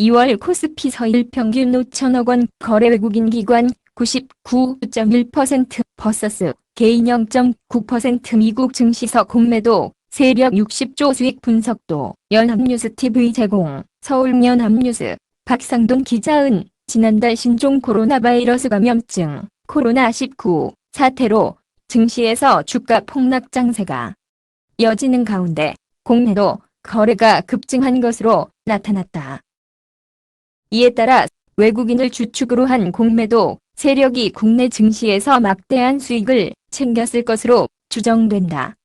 2월 코스피 서일 평균 5천억 원 거래 외국인 기관 99.1% vs 개인 0.9% 미국 증시서 공매도 세력 60조 수익 분석도 연합뉴스 TV 제공 서울연합뉴스 박상돈 기자은 지난달 신종 코로나 바이러스 감염증 코로나19 사태로 증시에서 주가 폭락 장세가 이어지는 가운데 공매도 거래가 급증한 것으로 나타났다. 이에 따라 외국인을 주축으로 한 공매도 세력이 국내 증시에서 막대한 수익을 챙겼을 것으로 추정된다.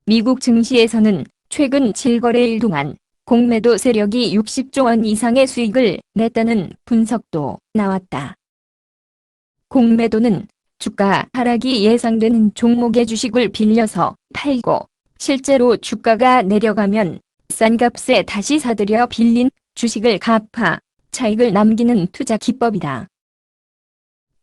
미국 증시에서는 최근 7거래일 동안 공매도 세력이 60조 원 이상의 수익을 냈다는 분석도 나왔다. 공매도는 주가 하락이 예상되는 종목의 주식을 빌려서 팔고 실제로 주가가 내려가면 싼 값에 다시 사들여 빌린 주식을 갚아 차익을 남기는 투자 기법이다.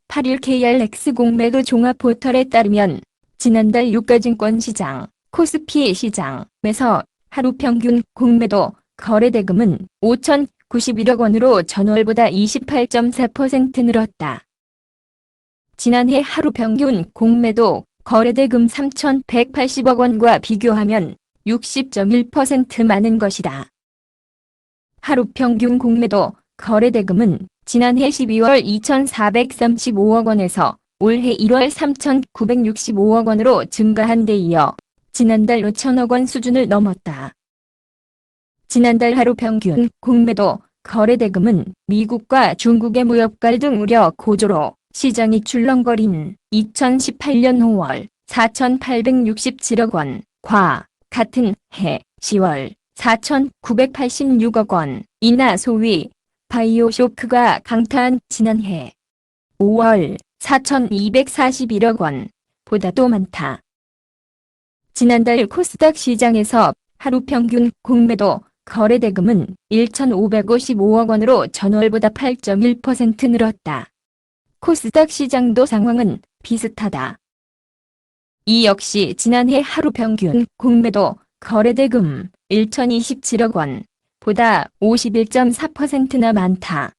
8일 KRX 공매도 종합 포털에 따르면 지난달 유가증권 시장, 코스피 시장에서 하루 평균 공매도 거래 대금은 5,091억 원으로 전월보다 28.4% 늘었다. 지난해 하루 평균 공매도 거래대금 3,180억 원과 비교하면 60.1% 많은 것이다. 하루 평균 공매도 거래대금은 지난해 12월 2,435억 원에서 올해 1월 3,965억 원으로 증가한 데 이어 지난달 5천억 원 수준을 넘었다. 지난달 하루 평균 공매도 거래대금은 미국과 중국의 무역갈 등 우려 고조로 시장이 출렁거린 2018년 5월 4,867억 원과 같은 해 10월 4,986억 원이나 소위 바이오 쇼크가 강타한 지난해 5월 4,241억 원보다도 많다. 지난달 코스닥 시장에서 하루 평균 공매도 거래대금은 1,555억 원으로 전월보다 8.1% 늘었다. 코스닥 시장도 상황은 비슷하다. 이 역시 지난해 하루 평균 공매도 거래대금 1,027억 원보다 51.4%나 많다.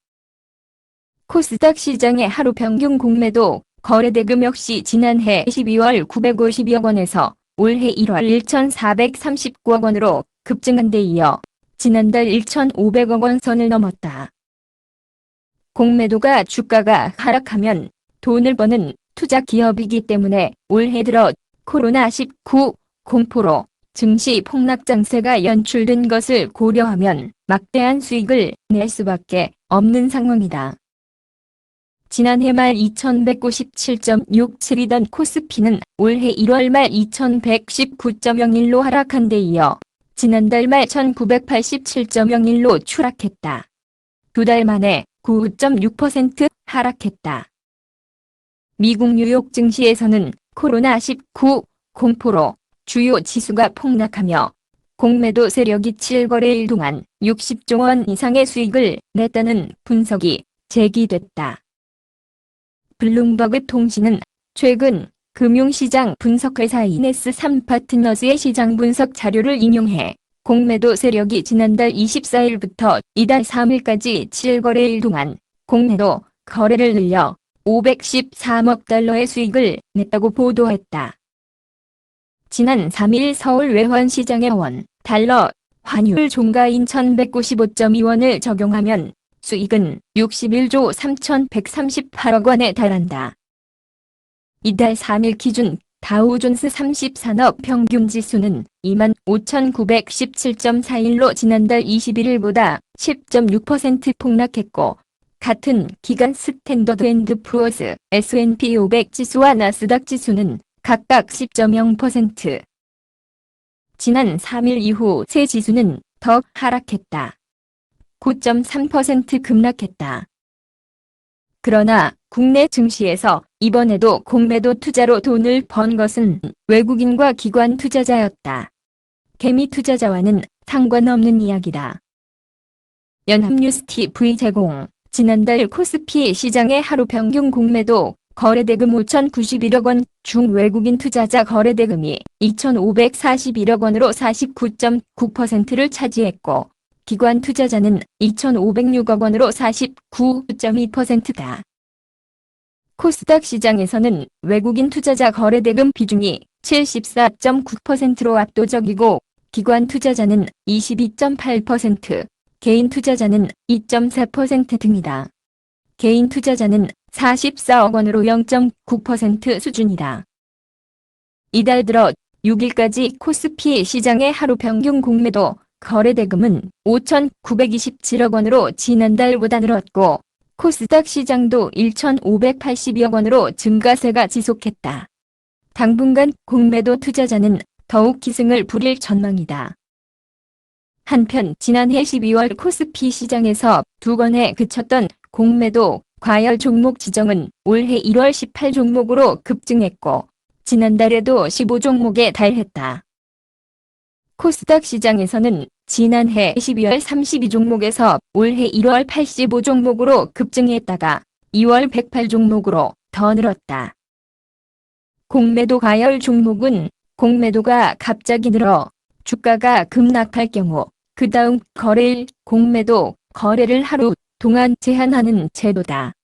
코스닥 시장의 하루 평균 공매도 거래대금 역시 지난해 12월 952억 원에서 올해 1월 1,439억 원으로 급증한 데 이어 지난달 1,500억 원 선을 넘었다. 공매도가 주가가 하락하면 돈을 버는 투자 기업이기 때문에 올해 들어 코로나19 공포로 증시 폭락 장세가 연출된 것을 고려하면 막대한 수익을 낼 수밖에 없는 상황이다. 지난해 말 2,197.67이던 코스피는 올해 1월 말 2,119.01로 하락한 데 이어 지난달 말 1,987.01로 추락했다. 두 달 만에 9.6% 하락했다. 미국 뉴욕 증시에서는 코로나19 공포로 주요 지수가 폭락하며 공매도 세력이 7거래일 동안 60조 원 이상의 수익을 냈다는 분석이 제기됐다. 블룸버그 통신은 최근 금융시장 분석회사 이네스3 파트너스의 시장 분석 자료를 인용해 공매도 세력이 지난달 24일부터 이달 3일까지 7거래일 동안 공매도 거래를 늘려 513억 달러의 수익을 냈다고 보도했다. 지난 3일 서울 외환시장의 원, 달러, 환율 종가인 1,195.2원을 적용하면 수익은 61조 3,138억 원에 달한다. 이달 3일 기준 다우존스 30산업 평균지수는 25,917.41로 지난달 21일보다 10.6% 폭락했고 같은 기간 스탠더드 앤드 푸어스 S&P 500 지수와 나스닥 지수는 각각 10.0%. 지난 3일 이후 세 지수는 더 하락했다. 9.3% 급락했다. 그러나 국내 증시에서 이번에도 공매도 투자로 돈을 번 것은 외국인과 기관 투자자였다. 개미 투자자와는 상관없는 이야기다. 연합뉴스 TV 제공 지난달 코스피 시장의 하루 평균 공매도 거래대금 5,091억 원 중 외국인 투자자 거래대금이 2,541억 원으로 49.9%를 차지했고 기관 투자자는 2,506억 원으로 49.2%다. 코스닥 시장에서는 외국인 투자자 거래대금 비중이 74.9%로 압도적이고 기관 투자자는 22.8%, 개인 투자자는 2.4% 등이다. 개인 투자자는 44억 원으로 0.9% 수준이다. 이달 들어 6일까지 코스피 시장의 하루 평균 공매도 거래대금은 5,927억 원으로 지난달보다 늘었고 코스닥 시장도 1,582억 원으로 증가세가 지속했다. 당분간 공매도 투자자는 더욱 기승을 부릴 전망이다. 한편 지난해 12월 코스피 시장에서 2건에 그쳤던 공매도 과열 종목 지정은 올해 1월 18종목으로 급증했고 지난달에도 15종목에 달했다. 코스닥 시장에서는 지난해 12월 32종목에서 올해 1월 85종목으로 급증했다가 2월 108종목으로 더 늘었다. 공매도 과열 종목은 공매도가 갑자기 늘어 주가가 급락할 경우 그 다음 거래일 공매도 거래를 하루 동안 제한하는 제도다.